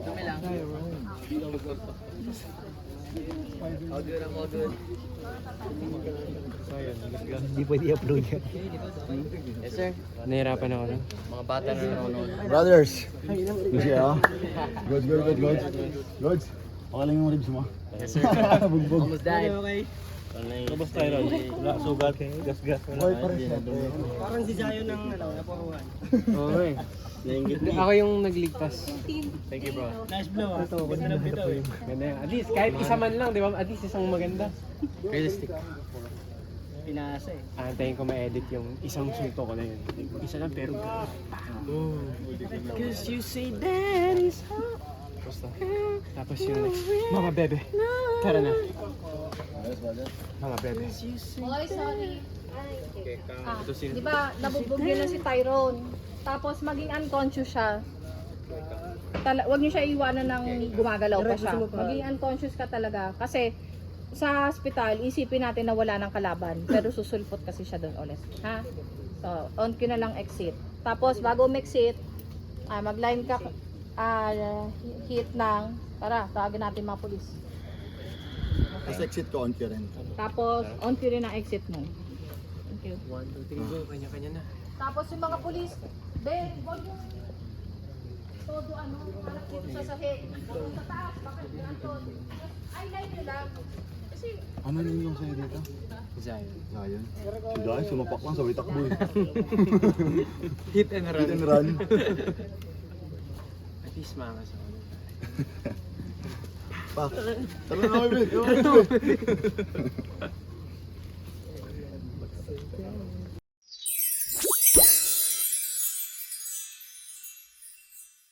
Dumi lang. All good. Hindi pwede i-upload yan. Yes, sir. Nahirapan ako na. Mga bata na nanonood. Brothers! Good siya, oh. Good. Good. Okay lang yung ribs mo. Yes, sir. Bugbog. Almost died. Tapos tayo ron. Wala, sugat. Gas-gas. Okay pa rin siya. Parang si Zion ng napuruhan. Oo eh. Ako yung nagligtas. Thank you, bro. Nice blow ah. Ganda ng bitaw eh. Ganda yan. At least, kahit isa man lang, di ba? At least isang maganda. Realistic. Pinasa eh. Antayin ko ma-edit yung isang sunto ko na yun. Isa lang pero Cause you say that is hot. Basta. Tapos yung next, mga bebe. Tara na. Mga bebe. Oy, sorry. Ito si... Di ba, nabugbog yun na si Tyrone. Tapos maging unconscious siya. Wag niyo siya iwanan ng gumagalaw pa siya. Maging unconscious ka talaga. Kasi sa hospital, isipin natin na wala ng kalaban. Pero susulpot kasi siya doon ulit. Ha? So, on ko na lang exit. Tapos, bago exit, mag-line ka, hit ng, tara, tawagin natin mga polis. Tapos exit ko on ko rin. Tapos, on ko rin ang exit mo. Thank you. 1, 2, 3, go. Kanya-kanya na. Tapos yung mga polis, Ben, huwag yung todo harap dito sa sahig. Huwag sa taas, bakit nandun? Ay, line nyo lang. Kasi, Ano rin yung sa'yo dito? Zion. Zion. Si Zion, sumapak lang, sabay takbo eh. Hit and run. Hit and run. At least makas ako. Pa, tala na kami, Ben.